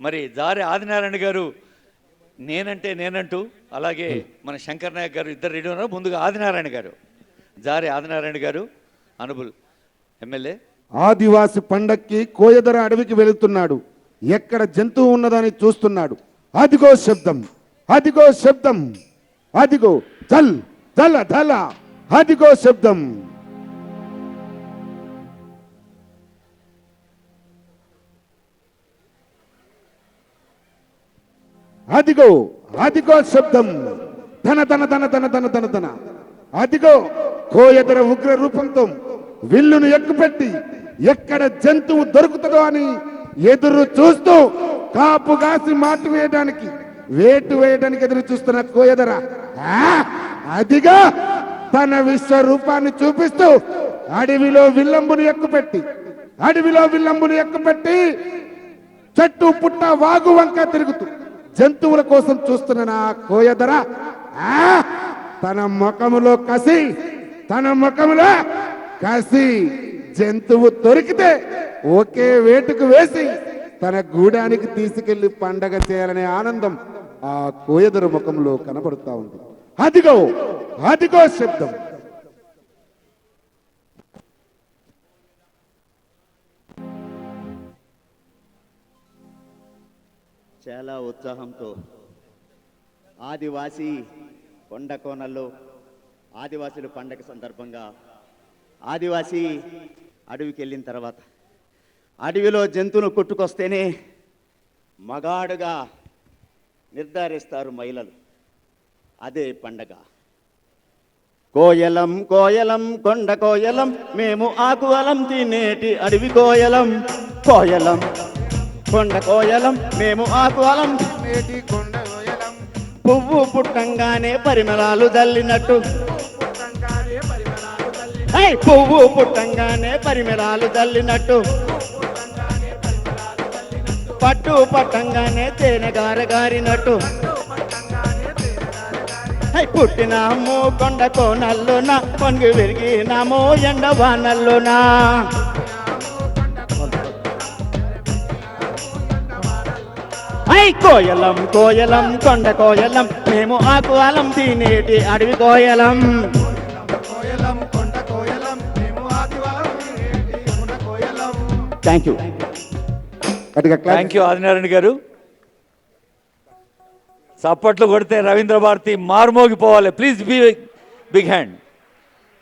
మరి జారే ఆదినారాయణ గారు నేనంటే నేనంటూ, అలాగే మన శంకర్ నాయక్ గారు ఇద్దరు రెడీ ఉన్నారు. ముందుగా ఆదినారాయణ గారు, జారే ఆదినారాయణ గారు అనుబుల్ ఎమ్మెల్యే. ఆదివాసి పండక్కి కోయదర అడవికి వెళుతున్నాడు. ఎక్కడ జంతువు ఉన్నదని చూస్తున్నాడు. అదిగో శబ్దం, అదిగో శబ్దం, అదిగో ధల్ ధల ధల, అదిగో శబ్దం. అదిగో అదిగో శబ్దం, ధన ధన ధన ధన ధన ధన ధన. అదిగో కోయదర ఉగ్ర రూపంతో విల్లును ఎక్కుపెట్టి ఎక్కడ జంతువు దొరుకుతుందో అని ఎదురు చూస్తూ కాపు కాసి మాటు వేయడానికి, వేటు వేయడానికి ఎదురు చూస్తున్న కోయదర అదిగా తన విశ్వరూపాన్ని చూపిస్తూ అడవిలో విల్లంబును ఎక్కుపెట్టి, అడవిలో విల్లంబును ఎక్కుపెట్టి చెట్టు పుట్ట వాగు వంక తిరుగుతూ జంతువుల కోసం చూస్తున్న నా కోయదర తన ముఖములో కసి, తన ముఖములో కసి. జంతువు దొరికితే ఒకే వేటుకు వేసి తన గూడానికి తీసుకెళ్లి పండగ చేయాలనే ఆనందం ఆ కోయదర ముఖంలో కనబడుతా ఉంది. అదిగో అదిగో శబ్దం. చాలా ఉత్సాహంతో ఆదివాసీ కొండ కోనల్లో ఆదివాసీల పండగ సందర్భంగా ఆదివాసీ అడవికి వెళ్ళిన తర్వాత అడవిలో జంతువును కొట్టుకొస్తేనే మగాడుగా నిర్ధారిస్తారు మహిళలు. అదే పండగ. కోయలం కోయలం కొండ కోయలం, మేము ఆకు అలం తినేటి అడవి కోయలం. కోయలం కొండ కోయలం, మేము ఆకు అలం తినేటి కొండ కోయలం. పువ్వు పుట్టంగానే పరిమళాలు జల్లినట్టు, పువ్వు పుట్టంగానే పరిమళాలు జల్లినట్టు, పట్టు పట్టంగానే తేనె గారగారినట్టు, పుట్టినాము కొండ కోనల్లోనా, పొంగి విరిగినాము ఎండవానల్లోనా. కోయలం కోయలం కొండ కోయలం, మేము ఆకు అలం తినేటి అడవి కోయలం. Thank you Adinarayana garu. చప్పట్లు కొడితే రవీంద్ర భారతి మారుమోగిపోవాలి. Please be big hand.